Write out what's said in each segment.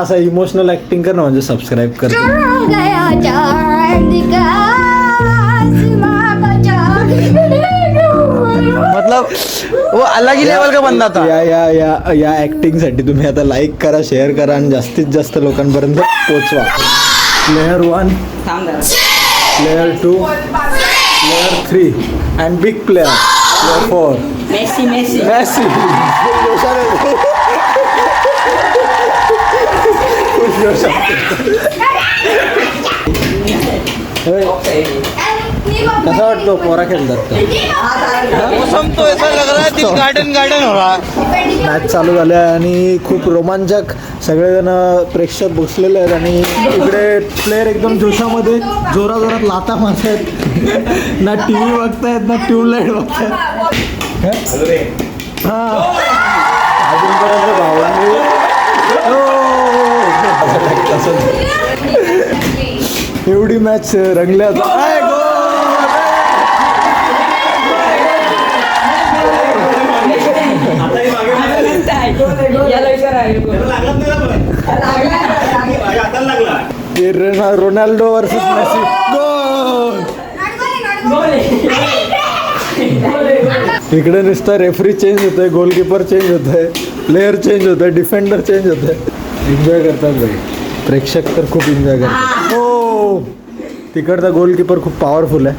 असं emotional acting कर ना, म्हणजे सबस्क्राईब कर. मतलब वो अलग ही लेवल का बंदा था. या ऍक्टिंग साठी तुम्ही आता लाईक करा, शेअर करा आणि जास्तीत जास्त लोकांपर्यंत पोहोचवा. Player 1, player 2, player 3 and big player player 4 Messi Messi Messi. कसा वाटतो पोरा खेळतात? मौसम तो ऐसा लग रहा है दिल गार्डन गार्डन हो रहा है. मॅच चालू झाले आणि खूप रोमांचक सगळेजण प्रेक्षक बसलेले आहेत आणि इकडे प्लेयर एकदम जोशामध्ये जोराजोरात लाता मारतायत. ना टी व्ही बघतायत ना ट्यूबलाईट बघतायत. हा अजूनपर्यंत भावांनी एवढी मॅच रंगल्या. Ronaldo versus Messi. गोल. इकडे नुसतं रेफरी चेंज होतोय, गोलकीपर चेंज होतोय, प्लेयर चेंज होतोय, डिफेंडर चेंज होतोय. एन्जॉय करतात भाई प्रेक्षक, तर खूप एन्जॉय करतात. हो, तिकडचा गोलकीपर खूप पॉवरफुल आहे.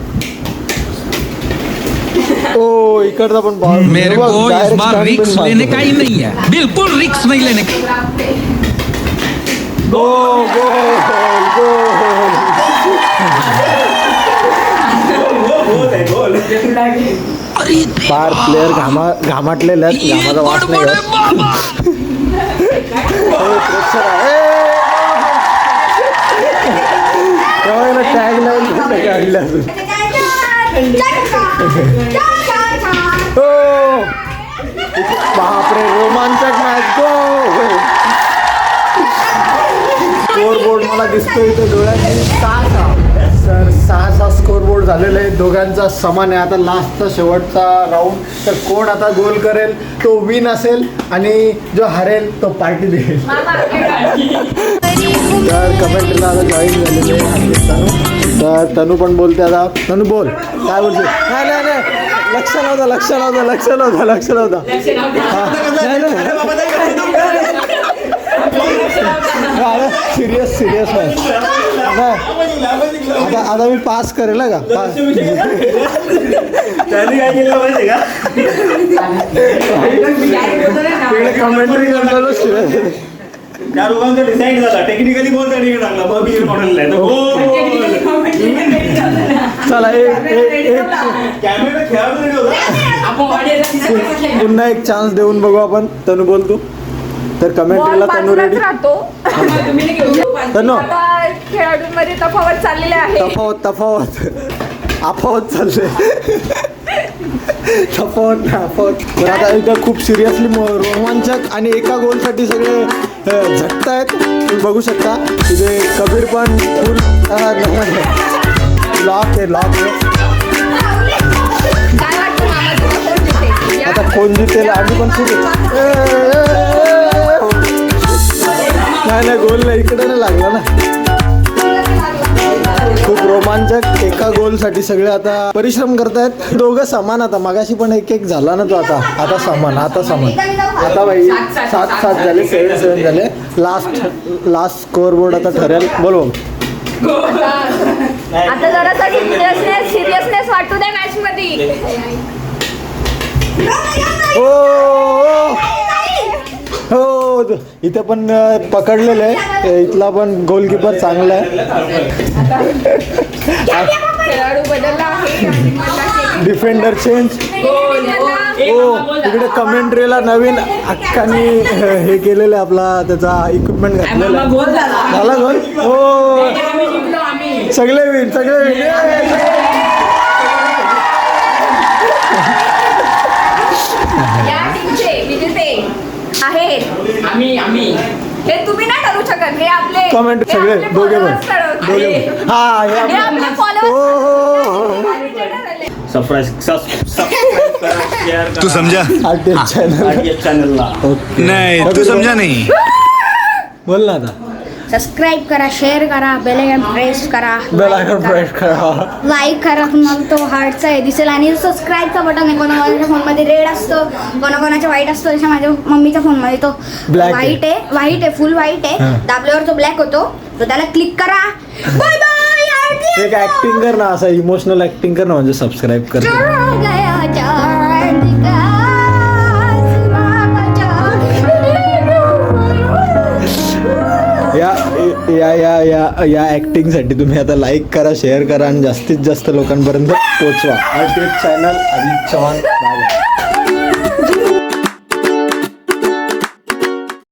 ओ इकडचा पण पॉवरफुल. मेरे को इस बार रिक्स लेने का ही नहीं है, बिल्कुल रिक्स नहीं लेने का. गोल पार प्लेयर घामाटलेले आहेत. घामाचा वास नाही येत. टॅग लावून काढल्या. बापरे, रोमांचक मॅच. गो स्कोर बोर्ड मला दिसतोय इथे डोळ्यांनी. 6 स्कोर बोर्ड झालेले आहेत, दोघांचा समान आहे. आता लास्टचा शेवटचा राऊंड, तर कोण आता गोल करेल तो विन असेल आणि जो हरेल तो पार्टी देईल. तर कमेंटला आता जॉईन झालेले आहे तर तनू पण बोलते. आता तनू बोल, काय बोलते? नाही लक्ष नव्हता. सिरियस आता मी पास करेल का? त्यांनी काय केलं माहिती का? कमेंट्री करताना त्या दोघांचा डिसाईड झाला, टेक्निकली बोलता टाकला. मग मी मॉडेल चला कॅमेरा खेळाडू होता. पुन्हा एक चान्स देऊन बघू आपण. तनू बोल तू. तर कमेंट्रीला तनू रेडी. तनू खेळाडूंमध्ये तफावत चाललेली आहे. अफावत चालले. तफावत. तर आता इथं खूप सिरियसली रोमांचक आणि एका गोलसाठी सगळे झटतायत. तुम्ही बघू शकता तिथे कबीर पण फुल लॉक आहे. आता कोण जितेल आम्ही पण खूप. नाही गोल नाही, इकडे नाही लागला ना. खूप रोमांचक. एका गोलसाठी सगळे आता परिश्रम करतायत. दोघं समान. आता मगाशी पण एक झाला ना तो. आता समान. आता भाई 7 झाले, 7 झाले. लास्ट स्कोर बोर्ड आता ठरेल. बोल. आता जरा सिरियसनेस वाटू दे मॅच मध्ये. हो इथे पण पकडलेलं आहे. इथला पण गोलकीपर चांगला आहे. खेळाडू बदलला आहे. Defender change. हो तिकडे कमेंट्रीला नवीन अक्कानी हे केलेलं आहे, आपला त्याचा इक्विपमेंट घातलेला झाला गोल. हो सगळे विन. या टीमचे विजेते आहेत आम्ही. हे तुम्ही नाही ठरवू शकत. हे आपले कमेंट सगळे दोघे पण. हा हे आपले तू समझा चॅनल. चॅनलला नहीं तू समझा नहीं. बोल ना आता. सबस्क्राईब करा, शेअर करा, बेल आयकॉन प्रेस करा, बेल आयकॉन प्रेस करा. लाईक करा. तुम्हाला तो हार्टचा हे दिसेल आणि सबस्क्राईबचा बटन आहे. कोणाकोणाच्या फोनमध्ये रेड असतो, कोणाकोणाच्या व्हाईट असतो. तशा माझ्या मम्मीच्या फोनमध्ये तो Black व्हाईट आहे, फुल व्हाईट आहे. हां. दाबल्यावर तो ब्लॅक होतो, तर त्याला क्लिक करा. Bye bye. एक ऍक्टिंग कर ना, असं इमोशनल ऍक्टिंग कर ना, म्हणजे सबस्क्राईब कर. या ऍक्टिंगसाठी तुम्ही आता लाईक करा, शेअर करा आणि जास्तीत जास्त लोकांपर्यंत पोहोचवा. Artist channel Ajit Chavan.